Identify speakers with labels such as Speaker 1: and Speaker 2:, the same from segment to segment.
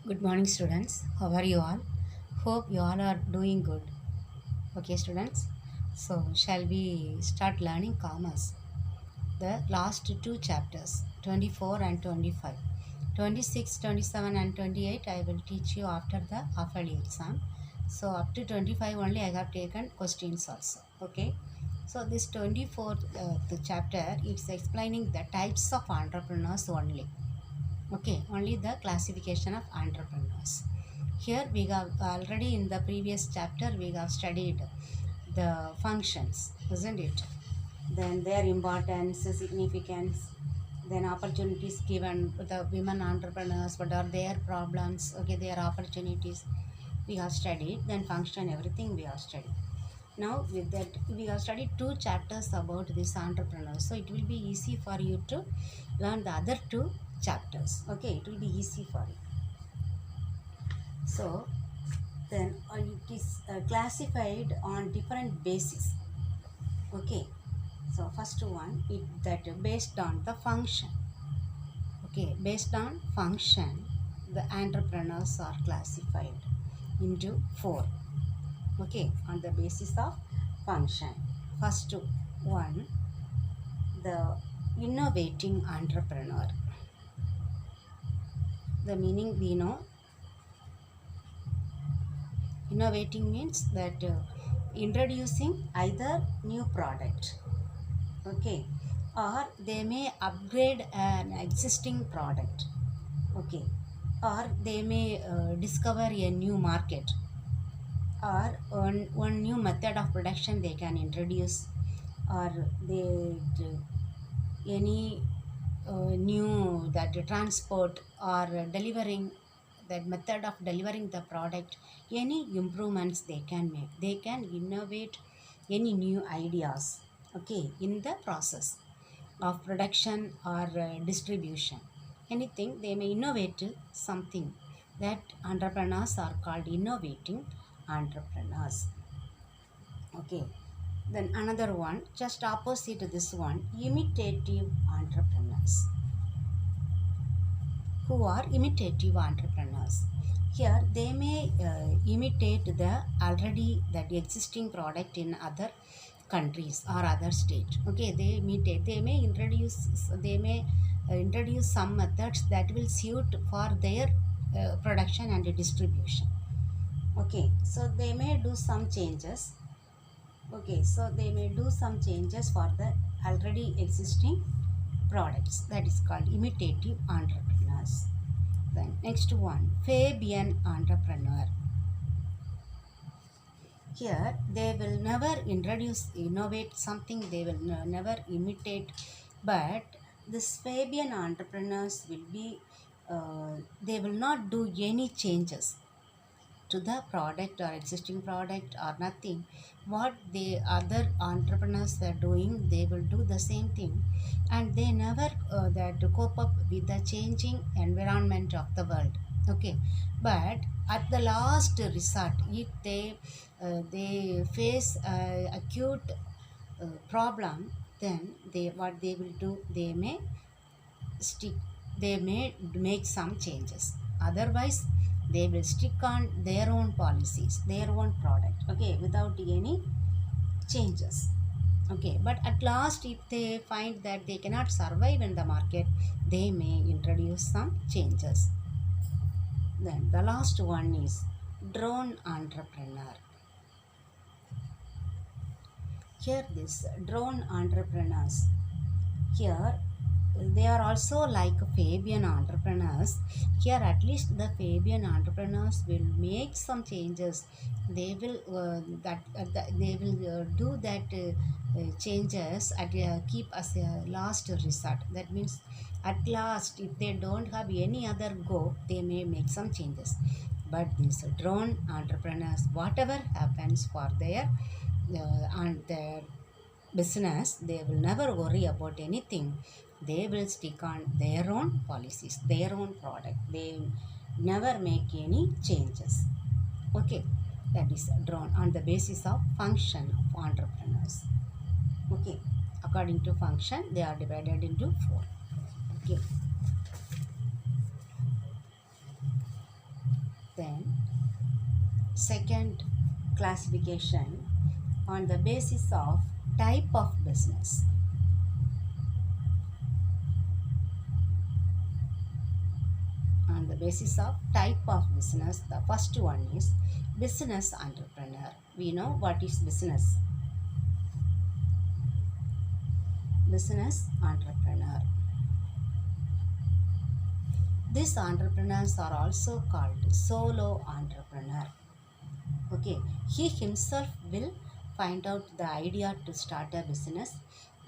Speaker 1: Good morning, students. How are you all? Hope you all are doing good. Okay, students. So, shall we start learning commerce? The last two chapters, 24 and 25. 26, 27, and 28, I will teach you after the half-yearly exam. So, up to 25 only I have taken questions also. Okay. So, this 24th the chapter, it's explaining the types of entrepreneurs only. Okay, only the classification of entrepreneurs. Here we have already in the previous chapter we have studied the functions, isn't it? Then their importance, significance, then opportunities given to the women entrepreneurs, what are their problems, okay, their opportunities we have studied, then function, everything we have studied. Now with that we have studied two chapters about this entrepreneurs, so it will be easy for you to learn the other two chapters. Okay, it will be easy for you. So then it is classified on different basis. Okay, so first one it that based on the function. Okay, based on function the entrepreneurs are classified into four. Okay, on the basis of function. First one, the innovating entrepreneur. The meaning we know, innovating means that introducing either new product, okay, or they may upgrade an existing product, okay, or they may discover a new market, or one new method of production they can introduce, or they any new that transport or delivering that method of delivering the product, any improvements they can make, they can innovate any new ideas, okay, in the process of production or distribution, anything they may innovate something. That entrepreneurs are called innovating entrepreneurs. Okay, then another one just opposite to this one, imitative entrepreneurs. Who are imitative entrepreneurs? Here they may imitate the already that existing product in other countries or other state. Okay, they imitate, they may introduce some methods that will suit for their production and distribution. Okay, so they may do some changes. Okay, so they may do some changes for the already existing products. That is called imitative entrepreneurs. Then next one, Fabian entrepreneur. Here they will never innovate something, they will never imitate, but this Fabian entrepreneurs will be, they will not do any changes to the product or existing product or nothing. What the other entrepreneurs are doing, they will do the same thing, and they never that cope up with the changing environment of the world. Okay, but at the last resort, if they face acute problem, then they what they will do, they may stick, they may make some changes, otherwise they will stick on their own policies, their own product, okay, without any changes. Okay, but at last if they find that they cannot survive in the market, they may introduce some changes. Then the last one is drone entrepreneur. Here this drone entrepreneurs, here they are also like Fabian entrepreneurs. Here at least the Fabian entrepreneurs will make some changes. They will they will do that changes at keep as a last resort. That means at last if they don't have any other go, they may make some changes. But these drone entrepreneurs, whatever happens for their and their business, they will never worry about anything. They will stick on their own policies, their own product. They never make any changes. Okay, that is drawn on the basis of function of entrepreneurs. Okay, according to function, they are divided into four. Okay. Then second classification, on the basis of type of business. On the basis of type of business, the first one is business entrepreneur. We know what is business. Business entrepreneur. These entrepreneurs are also called solo entrepreneur. Okay, he himself will find out the idea to start a business,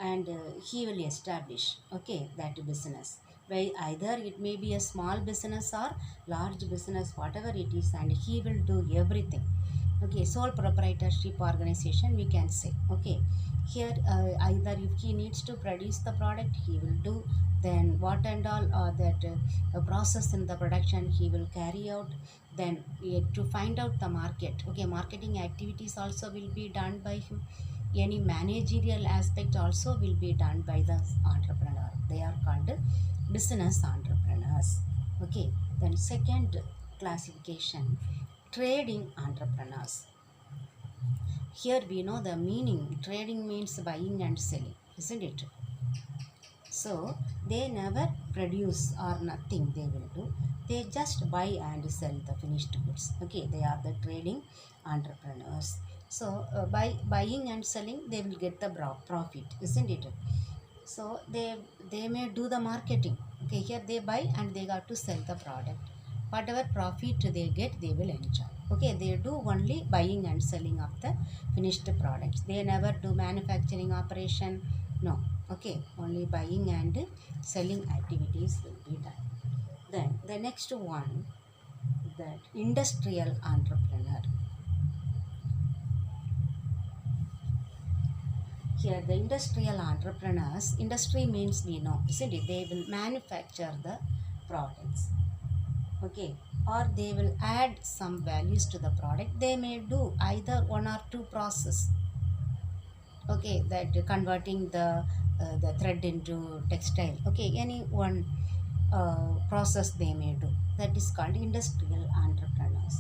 Speaker 1: and he will establish, okay, that business. Why, either it may be a small business or large business, whatever it is, and he will do everything. Okay, sole proprietorship organization we can say. Okay, here either if he needs to produce the product, he will do. Then what and all that process in the production he will carry out. Then to find out the market, okay, marketing activities also will be done by him. Any managerial aspect also will be done by the entrepreneur. They are called business entrepreneurs. Okay, then second classification, trading entrepreneurs. Here we know the meaning. Trading means buying and selling, isn't it? So they never produce or nothing they will do. They just buy and sell the finished goods. Okay, they are the trading entrepreneurs. So by buying and selling, they will get the profit, isn't it? So they may do the marketing. Okay, here they buy and they got to sell the product. Whatever profit they get, they will enjoy. Okay, they do only buying and selling of the finished products. They never do manufacturing operation. No. Okay, only buying and selling activities will be done. Then the next one, that industrial entrepreneur. Here the industrial entrepreneurs, industry means we know, isn't it? They will manufacture the products. Okay, or they will add some values to the product. They may do either one or two process. Okay, that converting the thread into textile. Okay, any one process they may do. That is called industrial entrepreneurs.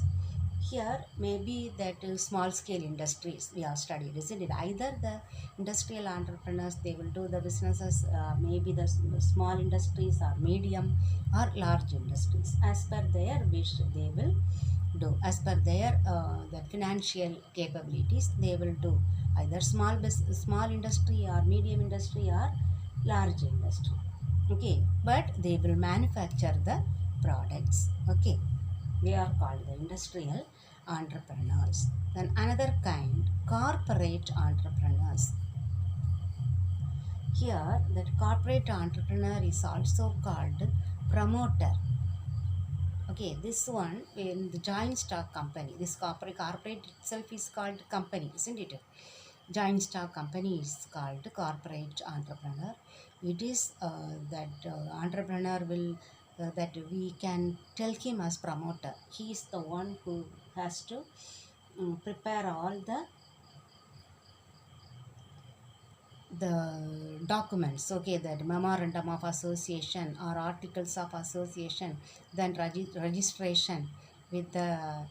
Speaker 1: Here maybe that small scale industries we have studied, isn't it? Either the industrial entrepreneurs, they will do the businesses, maybe the small industries or medium or large industries. As per their wish, they will do. As per their the financial capabilities, they will do either small industry or medium industry or large industry. Okay, but they will manufacture the products. Okay, they are called the industrial entrepreneurs. Then another kind, corporate entrepreneurs. Here that corporate entrepreneur is also called promoter. Okay, this one in the joint stock company, this corporate itself is called company, isn't it? Joint stock company is called corporate entrepreneur. It is that entrepreneur will that we can tell him as promoter. He is the one who has to prepare all the documents, okay, that memorandum of association or articles of association, then registration with the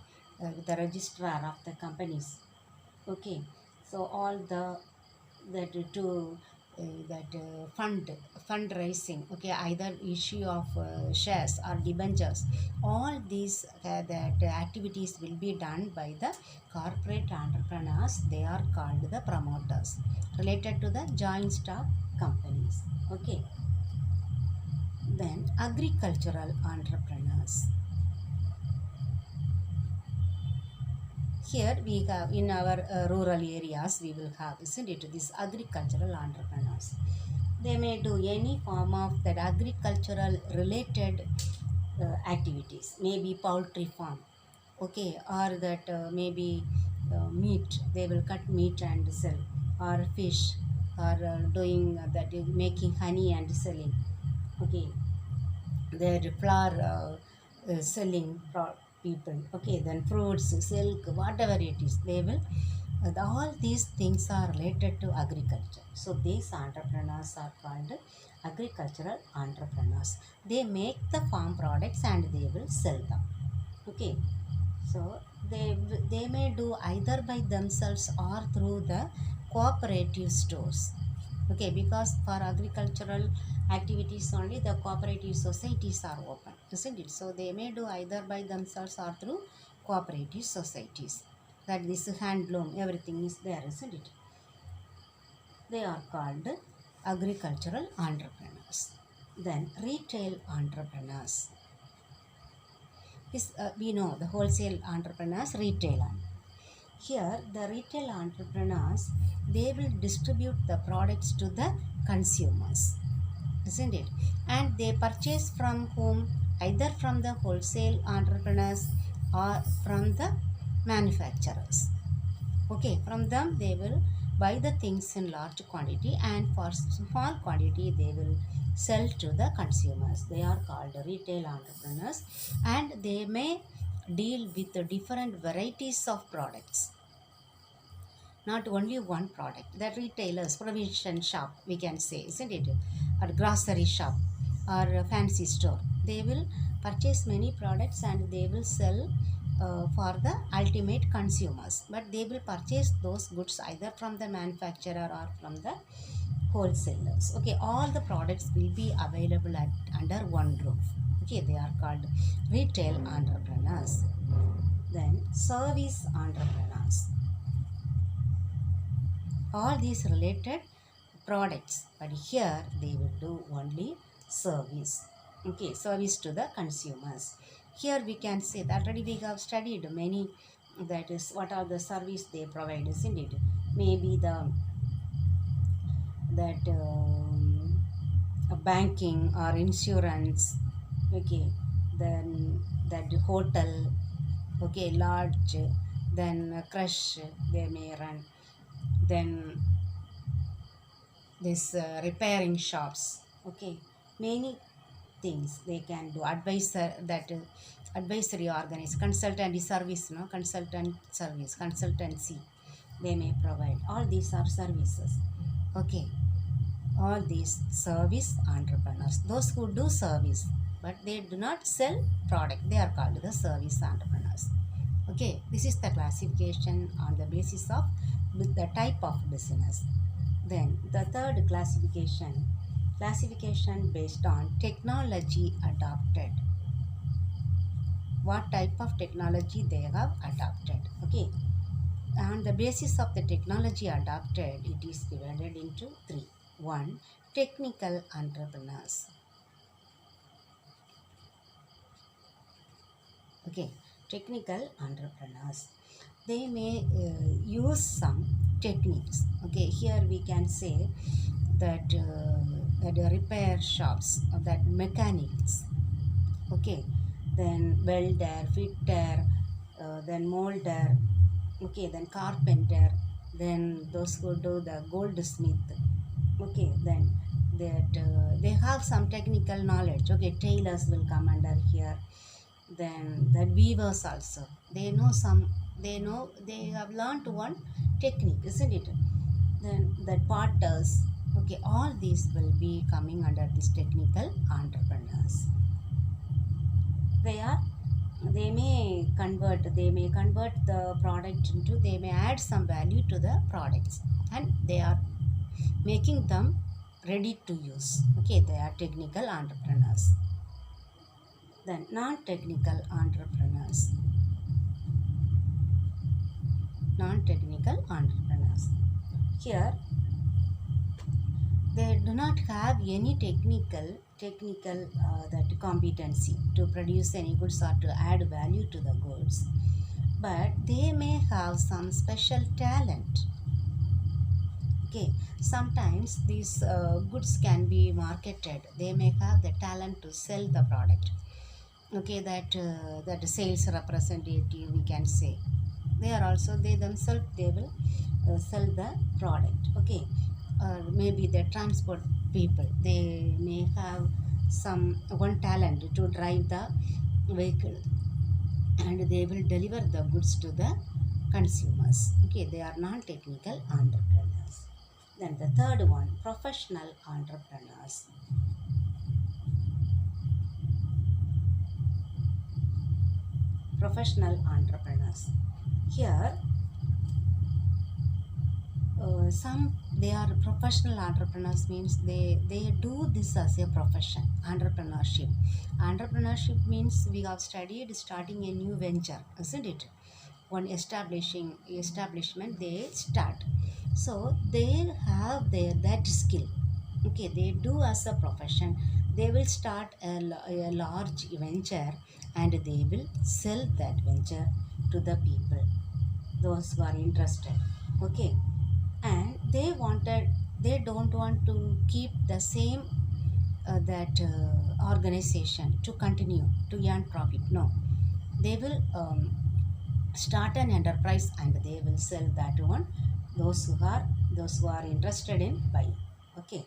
Speaker 1: registrar of the companies. Okay, so all the that to that fundraising, okay, either issue of shares or debentures, all these that activities will be done by the corporate entrepreneurs. They are called the promoters, related to the joint stock companies. Okay, then agricultural entrepreneurs. Here we have in our rural areas, we will have, isn't it, these agricultural entrepreneurs. They may do any form of that agricultural related activities, maybe poultry farm, okay, or that maybe meat, they will cut meat and sell, or fish, or doing that, making honey and selling. Okay, their flower selling people. Okay, then fruits, silk, whatever it is, they will all these things are related to agriculture. So these entrepreneurs are called agricultural entrepreneurs. They make the farm products and they will sell them. Okay, So they may do either by themselves or through the cooperative stores. Okay, because for agricultural activities only the cooperative societies are open, isn't it? So they may do either by themselves or through cooperative societies. That this handloom, everything is there, isn't it? They are called agricultural entrepreneurs. Then retail entrepreneurs. This we know the wholesale entrepreneurs, retail. Here the retail entrepreneurs, they will distribute the products to the consumers, isn't it? And they purchase from whom? Either from the wholesale entrepreneurs or from the manufacturers. Okay, from them they will buy the things in large quantity, and for small quantity they will sell to the consumers. They are called retail entrepreneurs, and they may deal with the different varieties of products, not only one product. The retailers, provision shop, we can say, isn't it? Or grocery shop or a fancy store. They will purchase many products and they will sell for the ultimate consumers. But they will purchase those goods either from the manufacturer or from the wholesalers. Okay, all the products will be available under one roof. Okay, they are called retail entrepreneurs. Then service entrepreneurs, all these related products, but here they will do only service. Okay, service to the consumers. Here we can say that already we have studied many, that is what are the service they provide, isn't it? Maybe the that banking or insurance. Okay, then that hotel. Okay, large, then crush they may run, then this repairing shops. Okay, many things they can do. Advisor, that advisory organize, consultancy service, no, consultant service, consultancy they may provide. All these are services. Okay, all these service entrepreneurs, those who do service but they do not sell product, they are called the service entrepreneurs. Okay, this is the classification on the basis of the type of business. Then the third classification, classification based on technology adopted. What type of technology they have adopted. Okay, on the basis of the technology adopted, it is divided into three. One, technical entrepreneurs. Okay, technical entrepreneurs, they may use some techniques. Okay, here we can say that the repair shops, that mechanics. Okay, then welder, fitter, then molder. Okay, then carpenter, then those who do the goldsmith. Okay, then that they have some technical knowledge. Okay, tailors will come under here. Then the weavers also, they know some, they have learned one technique, isn't it? Then the potters. Okay, all these will be coming under this technical entrepreneurs. They are, they may convert the product into, they may add some value to the products, and they are making them ready to use. Okay, they are technical entrepreneurs. Then non-technical entrepreneurs. Non-technical entrepreneurs. Here they do not have any technical that competency to produce any goods or to add value to the goods, but they may have some special talent. Okay, sometimes these goods can be marketed, they may have the talent to sell the product. Okay, that sales representative, we can say, they are also, they themselves, they will sell the product. Okay, maybe the transport people, they may have some one talent to drive the vehicle, and they will deliver the goods to the consumers. Okay, they are non-technical entrepreneurs. Then the third one, professional entrepreneurs. professional entrepreneurs. Here some they are professional entrepreneurs means they do this as a profession. Entrepreneurship means we have studied starting a new venture, isn't it? One establishment they start, so they have their that skill. Okay, they do as a profession. They will start a large venture and they will sell that venture to the people, those who are interested. Okay, and they don't want to keep the same that organization to continue to earn profit. No, they will start an enterprise and they will sell that one, those who are interested in buying. Okay,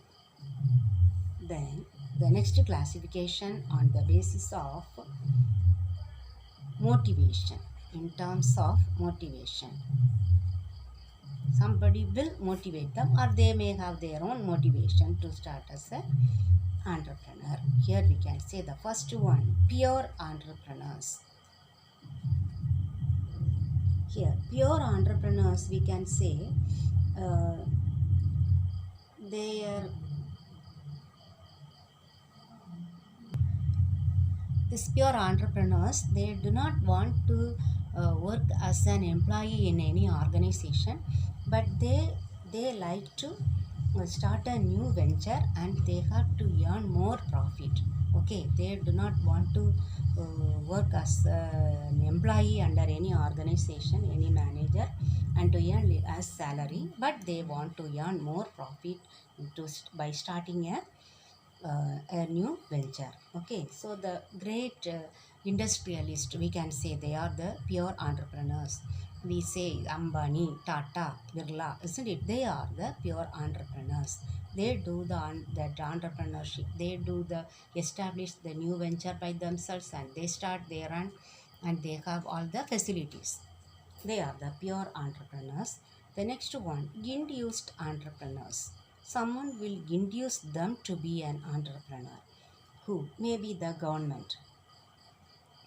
Speaker 1: then the next classification on the basis of motivation. In terms of motivation, somebody will motivate them or they may have their own motivation to start as a entrepreneur. Here we can say the first one, pure entrepreneurs. Here pure entrepreneurs, we can say uh, they are these pure entrepreneurs, they do not want to work as an employee in any organization, but they like to start a new venture and they have to earn more profit. Okay, they do not want to work as an employee under any organization, any manager, and to earn as salary, but they want to earn more profit by starting a new venture. Okay, so the great industrialist, we can say they are the pure entrepreneurs. We say Ambani, Tata, Birla, isn't it? They are the pure entrepreneurs. They do that entrepreneurship. They do the establish the new venture by themselves and they start their run and they have all the facilities. They are the pure entrepreneurs. The next one, induced entrepreneurs. Someone will induce them to be an entrepreneur. Who? Maybe the government.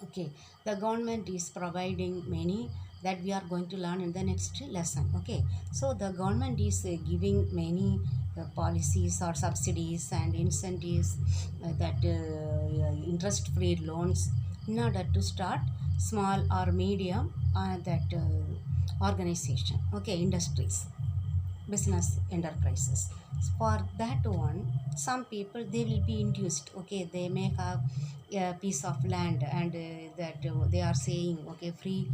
Speaker 1: Okay, the government is providing many that we are going to learn in the next lesson. Okay, so the government is giving many policies or subsidies and incentives, that interest free loans in order to start small or medium that organization. Okay, industries, business enterprises. For that one, some people they will be induced. Okay, they may have a piece of land and that they are saying, okay, free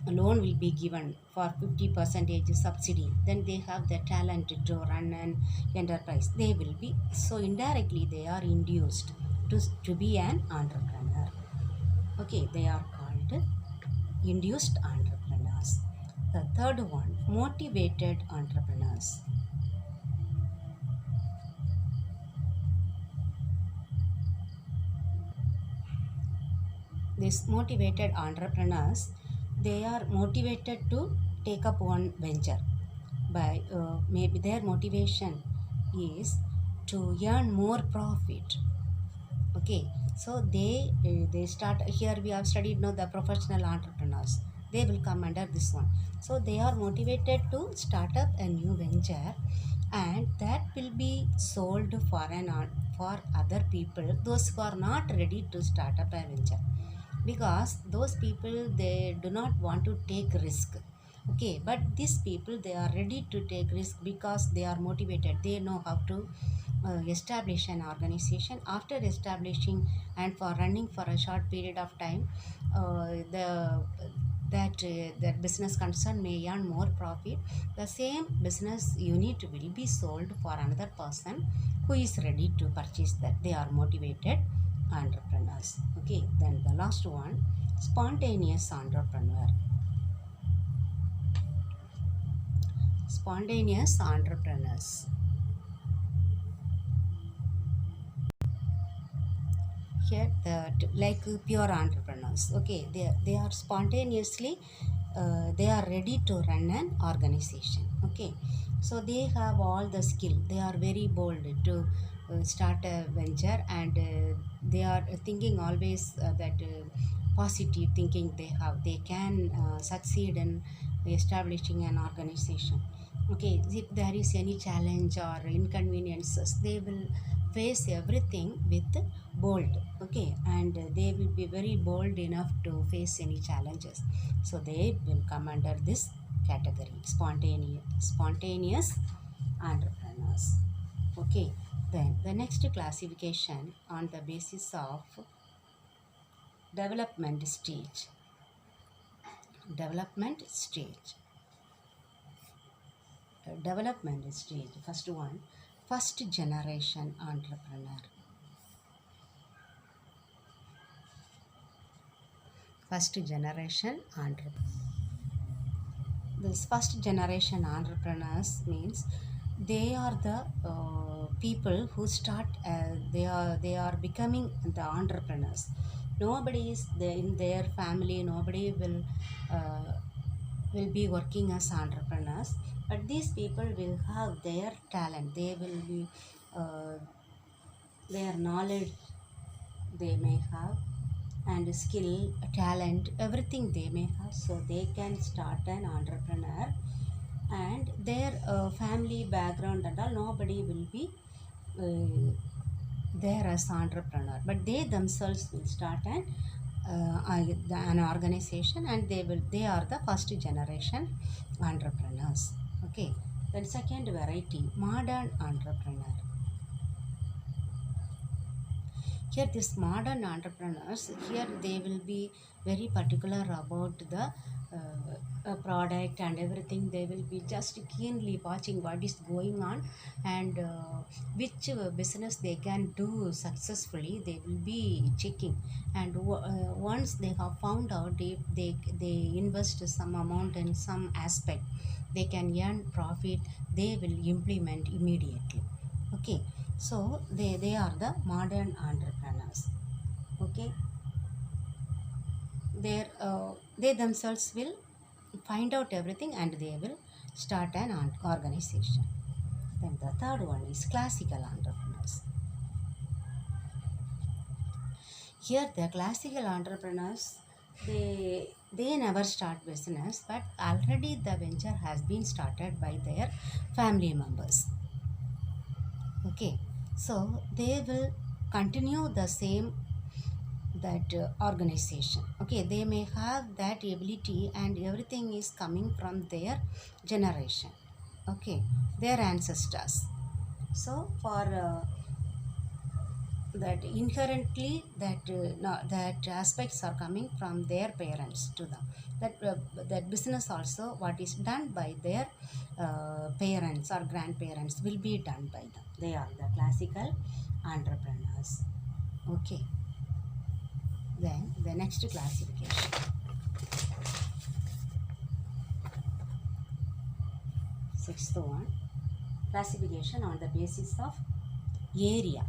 Speaker 1: loan will be given for 50 percentage subsidy. Then they have the talent to run an enterprise. They will be, so indirectly they are induced to be an entrepreneur. Okay, they are called induced entrepreneurs. The third one, motivated entrepreneurs. These motivated entrepreneurs, they are motivated to take up one venture by maybe their motivation is to earn more profit. Okay, so they start. Here we have studied now the professional entrepreneurs, they will come under this one. So they are motivated to start up a new venture and that will be sold for other people, those who are not ready to start up a venture, because those people they do not want to take risk. Okay, but these people they are ready to take risk because they are motivated, they know how to establish an organization. After establishing and for running for a short period of time, the that business concern may earn more profit. The same business unit will be sold for another person who is ready to purchase that. They are motivated entrepreneurs. Okay, then the last one, spontaneous entrepreneur. Spontaneous entrepreneurs. Here like pure entrepreneurs. Okay, they are spontaneously they are ready to run an organization. Okay, so they have all the skill, they are very bold to start a venture and they are thinking always that positive thinking they have, they can succeed in establishing an organization. Okay, if there is any challenge or inconveniences, they will face everything with bold. Okay, and they will be very bold enough to face any challenges, so they will come under this category, spontaneous entrepreneurs. Okay, then the next classification on the basis of development stage. Development stage. Development stage. First one, first generation entrepreneur. First generation entrepreneur. This first generation entrepreneurs means they are the people who start. They are becoming the entrepreneurs. Nobody is there in their family. Nobody will be working as entrepreneurs, but these people will have their talent. They will be uh, their knowledge they may have, and skill, talent, everything they may have, so they can start an entrepreneur. And their family background and all, nobody will be uh, there as entrepreneur, but they themselves will start an organization, and they are the first generation entrepreneurs. Okay, then second variety, modern entrepreneur. Here this modern entrepreneurs, here they will be very particular about the product and everything. They will be just keenly watching what is going on, and which business they can do successfully, they will be checking. And once they have found out, if they invest some amount in some aspect, they can earn profit, they will implement immediately. Okay, so they are the modern entrepreneurs. Okay, they themselves will find out everything, and they will start an organization. Then the third one is classical entrepreneurs. Here the classical entrepreneurs, they never start business, but already the venture has been started by their family members. Okay, so they will continue the same that organization. Okay, they may have that ability, and everything is coming from their generation. Okay, their ancestors. So for that inherently, that no, that aspects are coming from their parents to them. That business also, what is done by their parents or grandparents, will be done by them. They are the classical entrepreneurs. Okay, then the next classification, sixth one, classification on the basis of area.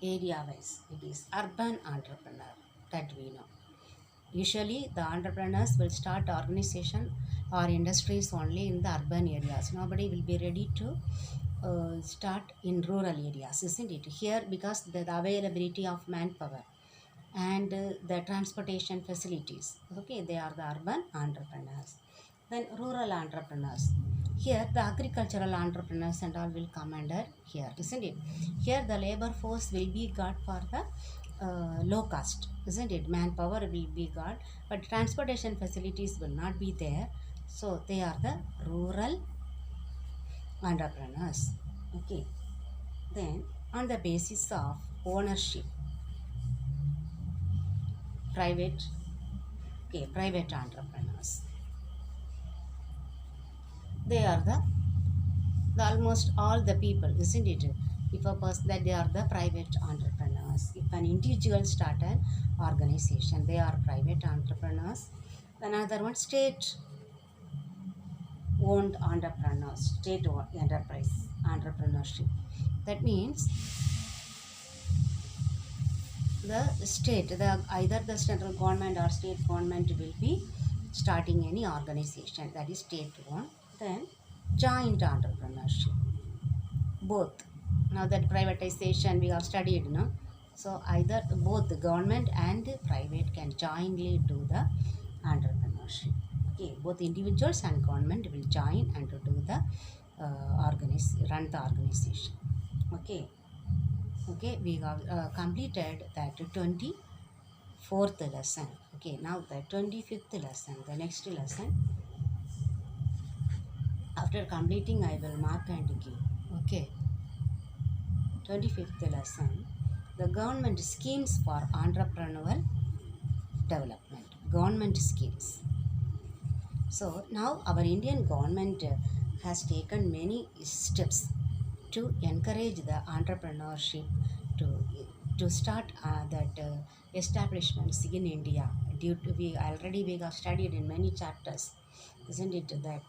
Speaker 1: Area wise, it is urban entrepreneur, that we know. Usually the entrepreneurs will start organization or industries only in the urban areas. Nobody will be ready to start in rural areas, isn't it? Here, because the availability of manpower and the transportation facilities. Okay, they are the urban entrepreneurs. Then rural entrepreneurs. Here the agricultural entrepreneurs and all will come under here, isn't it? Here the labor force will be got for the low cost, isn't it? Manpower will be got, but transportation facilities will not be there. So they are the rural entrepreneurs. Okay, then on the basis of ownership, private. Okay, private entrepreneurs, they are the almost all the people, isn't it? If a person, that they are the private entrepreneurs. If an individual start an organization, they are private entrepreneurs. Another one, state owned entrepreneurs, state owned enterprise entrepreneurship. That means the state, either the central government or state government will be starting any organization, that is state owned. Then joint entrepreneurship, both. Now that privatization we have studied, no? So either both the government and the private can jointly do the entrepreneurship. Okay, both individuals and government will join and to do the run the organization. Okay, okay, we have completed that 24th lesson. Okay, now the 25th lesson, the next lesson. After completing, I will mark and give. Okay, 25th lesson, the government schemes for entrepreneurial development. Government schemes. So now our Indian government has taken many steps to encourage the entrepreneurship to to start that establishments in India. Due to we have studied in many chapters, isn't it, that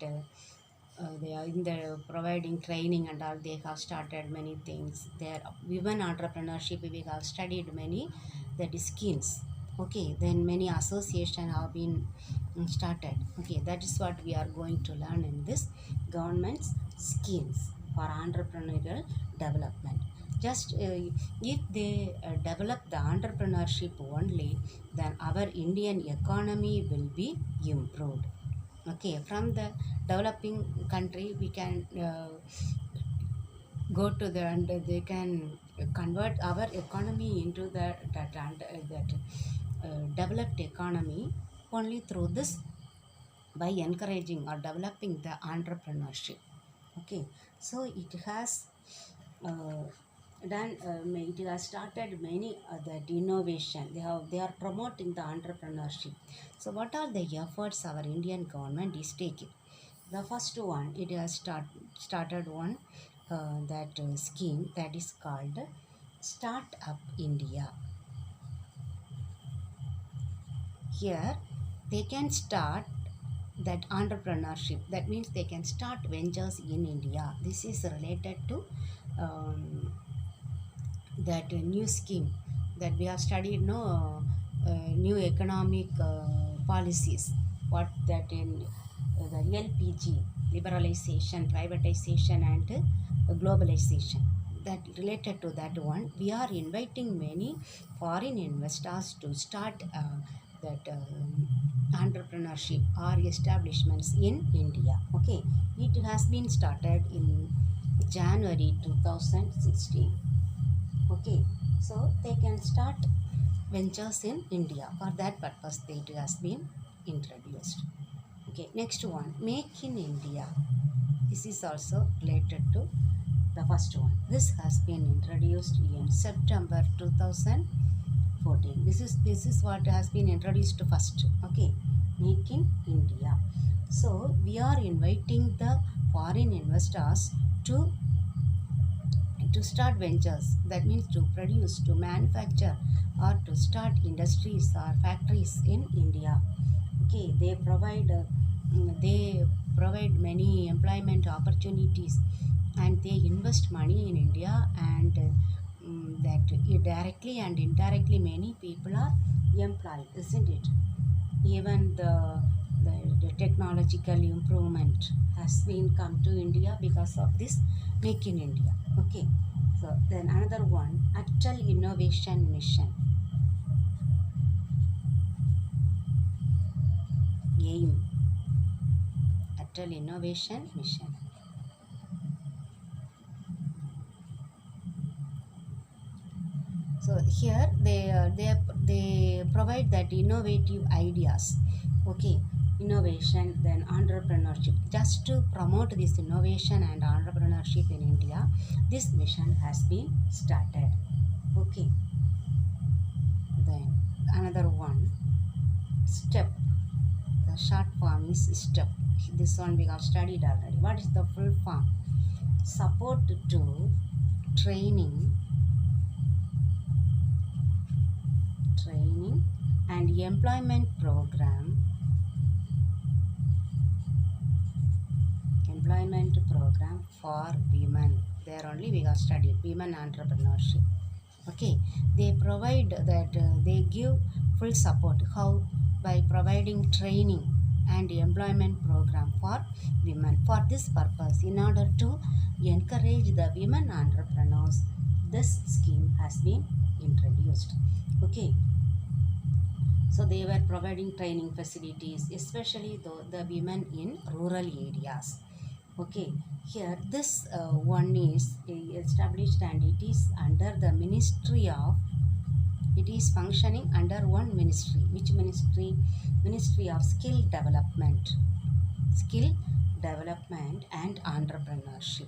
Speaker 1: they are in the providing training and all. They have started many things. Their women entrepreneurship we have studied many that schemes. Okay, then many association have been started. Okay, that is what we are going to learn in this government's schemes for entrepreneurial development. Just if they develop the entrepreneurship only, then our Indian economy will be improved. Okay, from the developing country we can go to the and they can convert our economy into that developed economy only through this, by encouraging or developing the entrepreneurship. Okay, so it has uh, it has started many that innovation. They are promoting the entrepreneurship. So what are the efforts our Indian government is taking? The first one, it has started one that scheme that is called Start Up India. Here they can start that entrepreneurship. That means they can start ventures in India. This is related to um, that new scheme that we have studied, no, new economic policies. What that in the LPG, liberalization, privatization, and globalization. That related to that one, we are inviting many foreign investors to start that entrepreneurship or establishments in India. Okay, it has been started in January 2016. Okay, so they can start ventures in India. For that purpose, it has been introduced. Okay, next one, Make in India. This is also related to the first one. This has been introduced in September 2014. This is what has been introduced first. Okay, Make in India. So we are inviting the foreign investors to start ventures. That means to produce, to manufacture, or to start industries or factories in India. Okay, they provide many employment opportunities, and they invest money in India, and that directly and indirectly many people are employed, isn't it? Even the technological improvement has been come to India because of this Make in India. Okay, so then another one, Atal Innovation Mission. AIM, Atal Innovation Mission. So here they provide that innovative ideas. Okay, innovation, then entrepreneurship. Just to promote this innovation and entrepreneurship in India, this mission has been started. Okay, then another one, STEP. The short form is STEP. This one we have studied already. What is the full form? Support to training and employment program for women. There only we have studied women entrepreneurship. Okay, they provide that they give full support. How? By providing training and employment program for women. For this purpose, in order to encourage the women entrepreneurs, this scheme has been introduced. Okay, so they were providing training facilities, especially the women in rural areas. Okay, here this one is established, and it is under the Ministry of, it is functioning under one ministry. Which ministry? Ministry of Skill Development and Entrepreneurship.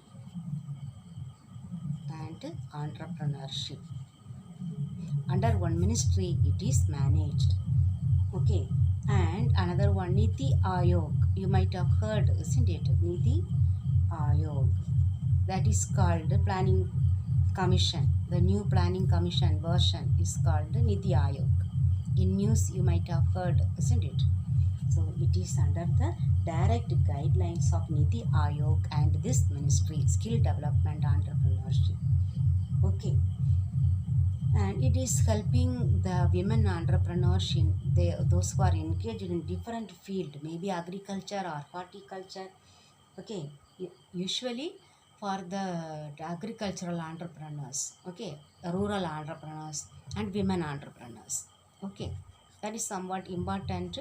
Speaker 1: Under one ministry it is managed. Okay, and another one, Niti Ayog. You might have heard, isn't it? Niti Ayog. That is called Planning Commission. The new Planning Commission version is called Niti Ayog. In news you might have heard, isn't it? So it is under the direct guidelines of Niti Ayog and this ministry, Skill Development Entrepreneurship. Okay, and it is helping the women entrepreneurs in those who are engaged in different field, maybe agriculture or horticulture. Okay, usually for the agricultural entrepreneurs, okay, rural entrepreneurs and women entrepreneurs. Okay, that is somewhat important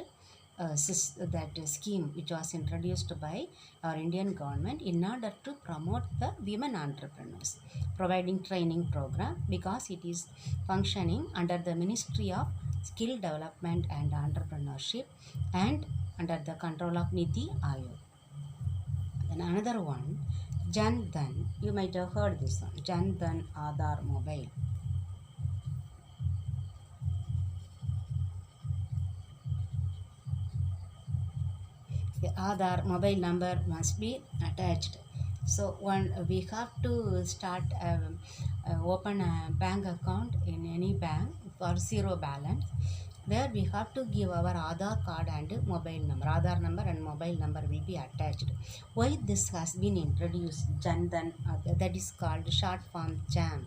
Speaker 1: that scheme which was introduced by our Indian government in order to promote the women entrepreneurs, providing training program because it is functioning under the Ministry of Skill Development and Entrepreneurship and under the control of Niti Ayog. Then another one, Jan Dhan. You might have heard this one, Jan Dhan Aadhaar Mobile. The Aadhaar mobile number must be attached. So one we have to start open a bank account in any bank for zero balance. There we have to give our Aadhaar card and mobile number. Aadhaar number and mobile number will be attached. Why this has been introduced? Jan Dhan, that is called short form JAM.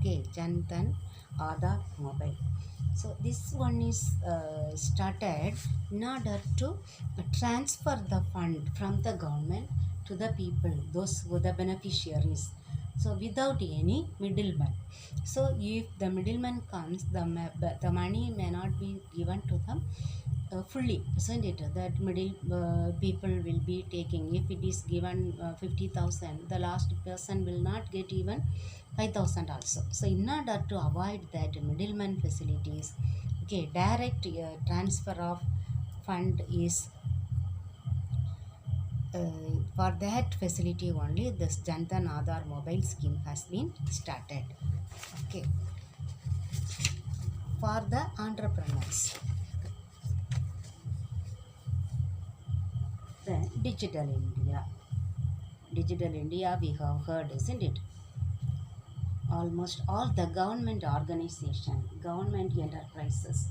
Speaker 1: Okay, Jan Dhan Aadhaar mobile. So this one is started in order to transfer the fund from the government to the people, those who the beneficiaries. So without any middleman. So if the middleman comes, the money may not be given to them fully, isn't it? That middle people will be taking. If it is given 50,000, the last person will not get even 5,000 also. So in order to avoid that middleman facilities, okay, direct transfer of fund is for that facility only this Jan Dhan Aadhaar mobile scheme has been started. Okay, for the entrepreneurs. Then Digital India. Digital India we have heard, isn't it? Almost all the government organization, government enterprises.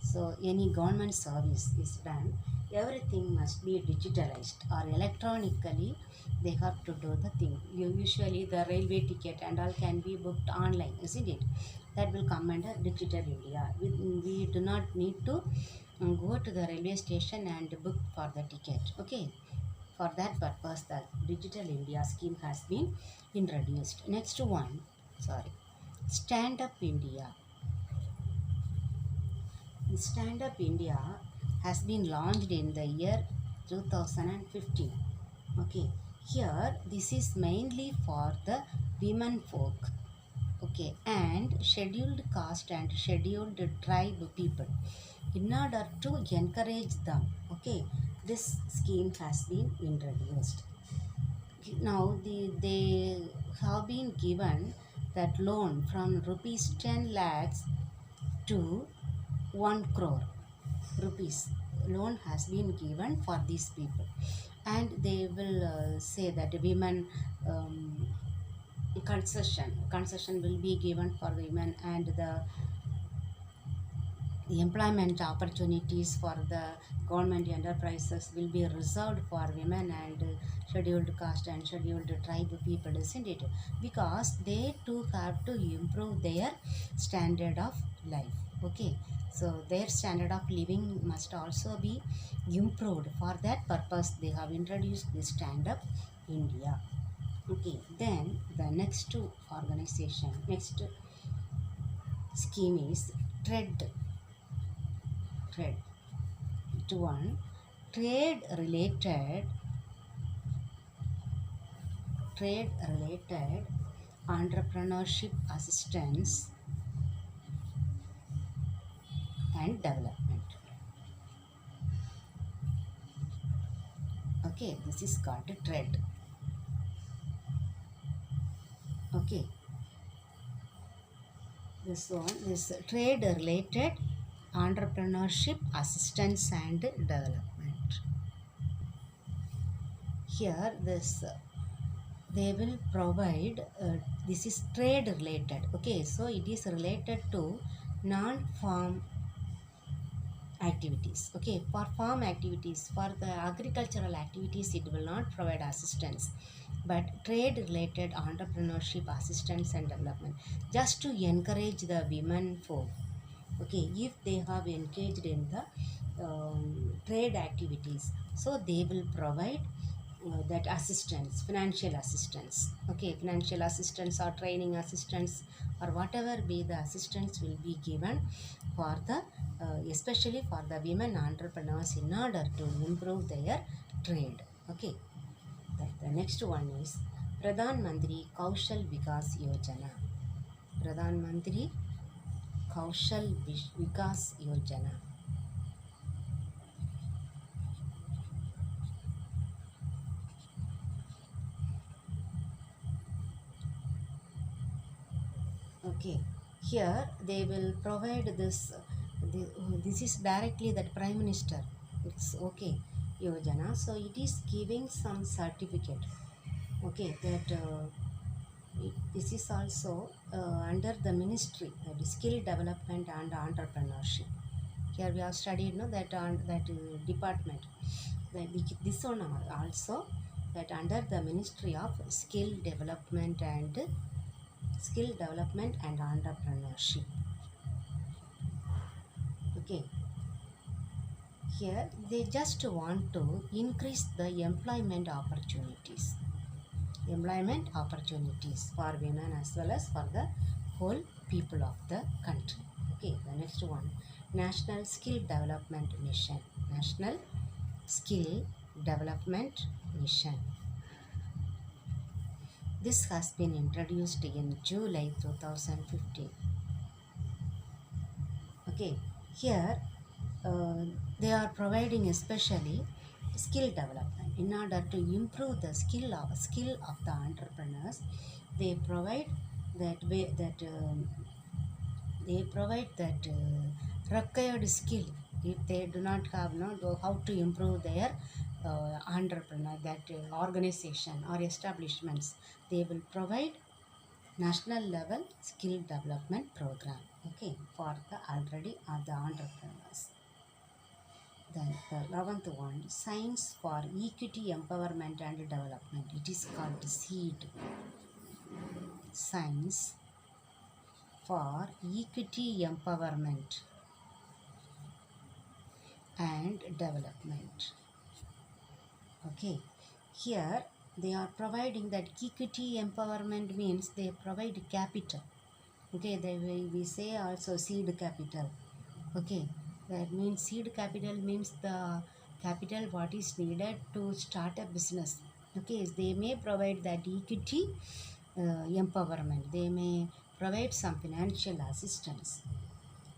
Speaker 1: So any government service is done, everything must be digitalized or electronically they have to do the thing. Usually the railway ticket and all can be booked online, isn't it? That will come under Digital India. We do not need to go to the railway station and book for the ticket. Okay, for that purpose the Digital India scheme has been introduced. Next one, Stand Up India. Stand Up India has been launched in the year 2015. Okay, here this is mainly for the women folk, okay, and scheduled caste and scheduled tribe people in order to encourage them. Okay, this scheme has been introduced. Now they have been given that loan from rupees 10 lakhs to 1 crore rupees. Loan has been given for these people, and they will say that women concession will be given for women, and the employment opportunities for the government enterprises will be reserved for women and scheduled caste and scheduled tribe people, isn't it? Because they too have to improve their standard of life. Okay, so their standard of living must also be improved. For that purpose they have introduced this Stand Up India. Okay, then the next organization, next scheme is TREAD. TREAD. To one, trade related entrepreneurship assistance and development. Okay, this is called a TREAD. Okay, this one is trade related entrepreneurship assistance and development. Here this they will provide this is trade related. Okay, so it is related to non-farm activities. Okay, for farm activities, for the agricultural activities, it will not provide assistance, but trade related entrepreneurship assistance and development, just to encourage the women folk. Okay, if they have engaged in the trade activities, so they will provide that assistance, financial assistance. Okay, financial assistance or training assistance or whatever be the assistance will be given for the especially for the women entrepreneurs in order to improve their trade. Okay, the next one is Pradhan Mantri Kaushal Vikas Yojana. Pradhan Mantri Kaushal Vikas Yojana. Okay, here they will provide this. This is directly that Prime Minister. It's okay, Yojana. So it is giving some certificate. Okay, that this is also under the ministry, that is skill development and entrepreneurship. Here we have studied, no, that that department. This one also that under the Ministry of Skill Development and Entrepreneurship. Okay, here they just want to increase the employment opportunities for women as well as for the whole people of the country. Okay, the next one, National Skill Development Mission. National Skill Development Mission. This has been introduced in July 2015. Okay, here they are providing especially skill development in order to improve the skill of the entrepreneurs. They provide that required skill. If they do not have know how to improve their entrepreneur, that organization or establishments, they will provide national level skill development program. Okay, for the already are the entrepreneurs. Then the 11th one, Science for Equity Empowerment and Development. It is called SEED. Science for Equity Empowerment and Development. Okay, here they are providing that equity empowerment means they provide capital. Okay, we say also seed capital. Okay, that means seed capital means the capital what is needed to start a business. Okay, they may provide that equity empowerment. They may provide some financial assistance.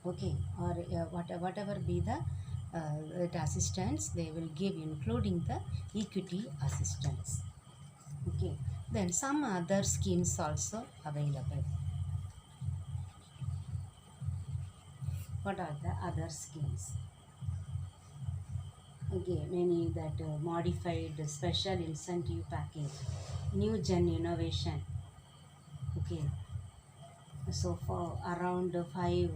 Speaker 1: Okay, or whatever be the that assistance they will give, including the equity assistance. Okay, then some other schemes also available. What are the other schemes? Okay, many that modified special incentive package, new gen innovation. Okay, so for around 5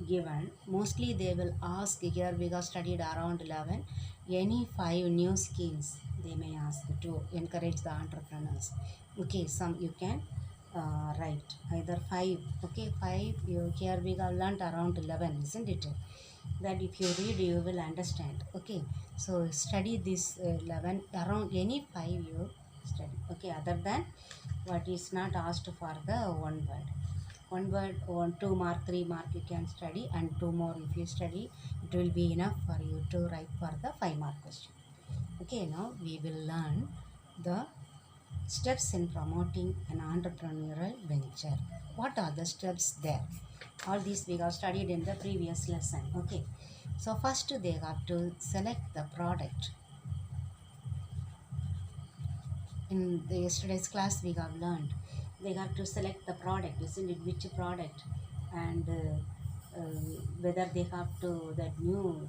Speaker 1: given, mostly they will ask. Here we have studied around 11, any 5 new schemes they may ask to encourage the entrepreneurs. Okay, some you can write either 5. Okay, 5 you, here we have learnt around 11, isn't it? That if you read you will understand. Okay, so study this 11, around any 5 you study. Okay, other than what is not asked for the one word, 2 mark, 3 mark you can study, and 2 more if you study, it will be enough for you to write for the 5 mark question. Okay, now we will learn the steps in promoting an entrepreneurial venture. What are the steps there? All these we have studied in the previous lesson. Okay, so first they have to select the product. In the yesterday's class we have learned they have to select the product, isn't it, which product, and whether they have to that new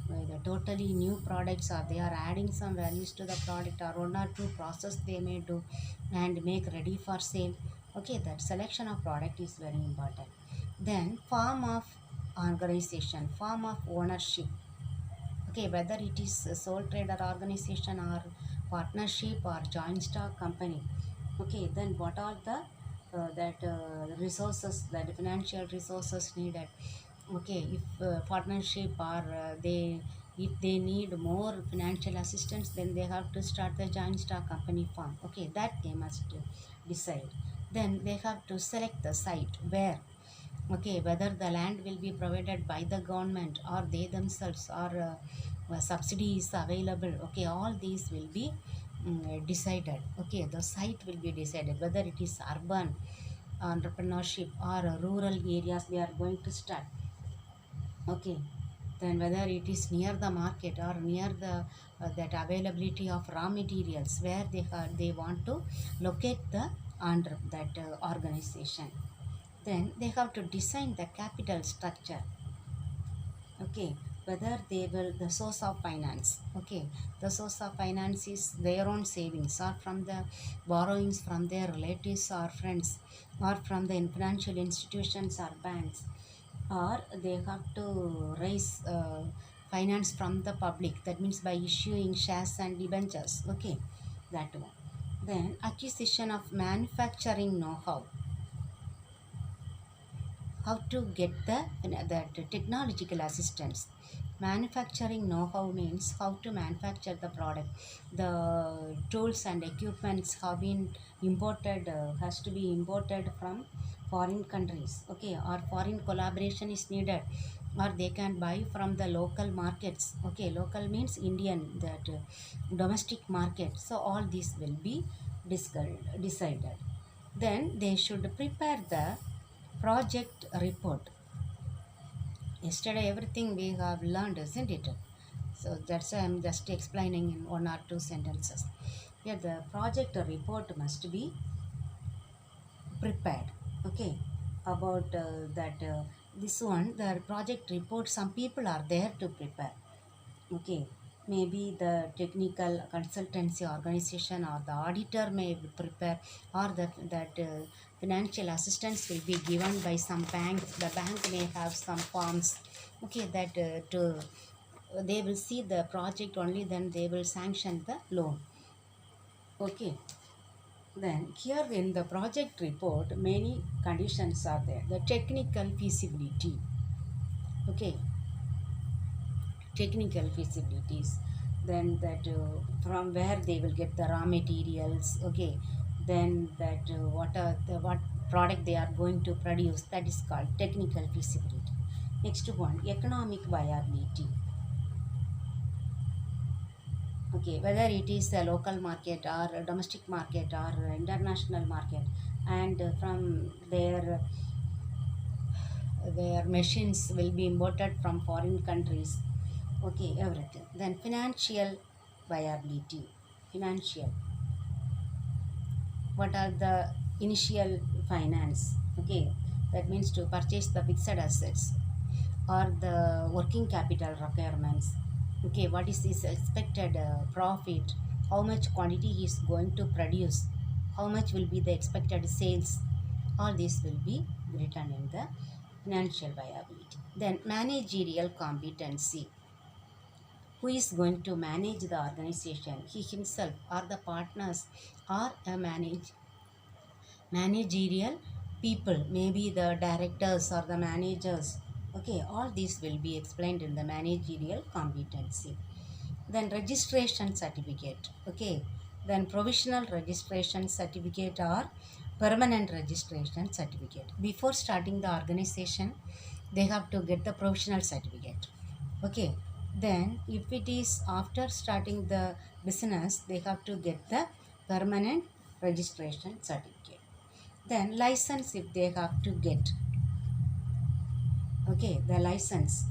Speaker 1: the totally new products, or they are adding some values to the product, or 1 or 2 process they may do and make ready for sale. Okay, that selection of product is very important. Then form of organization, form of ownership. Okay, whether it is a sole trader organization or partnership or joint stock company. Okay, then what are the resources, that financial resources needed. Okay, if partnership or if they need more financial assistance, then they have to start the joint stock company form. Okay, that they must decide. Then they have to select the site where, okay, whether the land will be provided by the government or they themselves, or subsidy is available. Okay, all these will be decided. Okay, the site will be decided whether it is urban entrepreneurship or rural areas they are going to start. Okay, then whether it is near the market or near the that availability of raw materials where they want to locate the under that organization. Then they have to design the capital structure. Okay, whether they will the source of finance. Okay, the source of finance is their own savings, or from the borrowings from their relatives or friends, or from the financial institutions or banks, or they have to raise finance from the public, that means by issuing shares and debentures. Okay, that one. Then acquisition of manufacturing know-how, how to get the that technological assistance. Manufacturing know-how means how to manufacture the product. The tools and equipments have been imported, has to be imported from foreign countries. Okay, or foreign collaboration is needed, or they can buy from the local markets. Okay, local means Indian, that domestic market. So all these will be decided. Then they should prepare the project report. Yesterday everything we have learned, isn't it? So that's why I'm just explaining in 1 or 2 sentences. Here the project report must be prepared. Okay, about that this one, the project report, some people are there to prepare. Okay, maybe the technical consultancy organization or the auditor may prepare, or that financial assistance will be given by some banks. The bank may have some forms. Okay, that to they will see the project only, then they will sanction the loan. Okay, then here in the project report many conditions are there. The technical feasibility. Okay, technical feasibilities. Then that from where they will get the raw materials. Okay, then that what product they are going to produce, that is called technical feasibility. Next one, economic viability. Okay, whether it is a local market or a domestic market or international market, and from their machines will be imported from foreign countries. Okay, everything. Then financial viability. Financial, what are the initial finance? Okay, that means to purchase the fixed assets or the working capital requirements. Okay, what is this expected profit, how much quantity he is going to produce, how much will be the expected sales. All this will be written in the financial viability. Then managerial competency. Who is going to manage the organization? He himself, or the partners, or a managerial people, maybe the directors or the managers. Okay, all these will be explained in the managerial competency. Then registration certificate. Okay, then provisional registration certificate or permanent registration certificate. Before starting the organization, they have to get the provisional certificate. Okay, then if it is after starting the business, they have to get the permanent registration certificate. Then license if they have to get. Okay, the license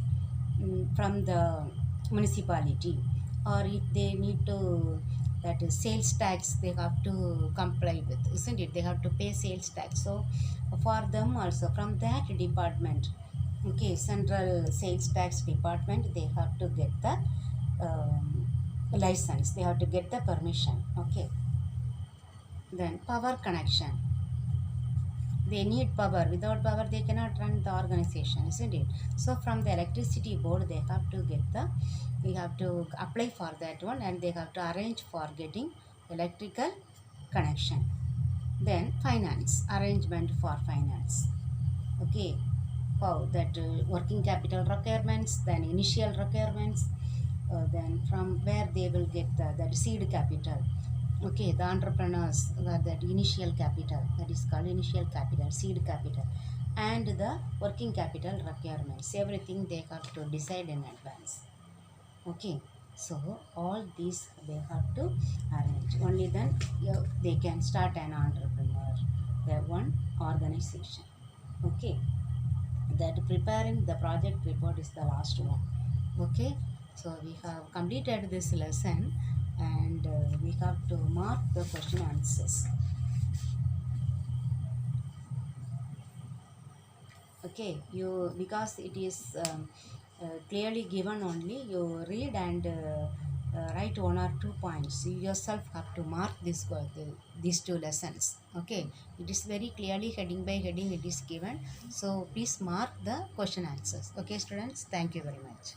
Speaker 1: from the municipality, or if they need to, that is sales tax, they have to comply with, isn't it? They have to pay sales tax. So for them also, from that department, okay, central sales tax department, they have to get the license, they have to get the permission. Okay, then power connection, they need power. Without power they cannot run the organization, isn't it? So from the electricity board, they have to get the, we have to apply for that one, and they have to arrange for getting electrical connection. Then finance, arrangement for finance. Okay, how that working capital requirements, then initial requirements, then from where they will get the seed capital. Okay, the entrepreneurs, that initial capital, that is called initial capital, seed capital, and the working capital requirements, everything they have to decide in advance. Okay, so all these they have to arrange, only then they can start an entrepreneur, the one organization. Okay, that preparing the project report is the last one. Okay, so we have completed this lesson, and we have to mark the question answers. Okay, you, because it is clearly given, only you read and write one or two points. You yourself have to mark this these two lessons. Okay, it is very clearly heading by heading it is given, so please mark the question answers. Okay students, thank you very much.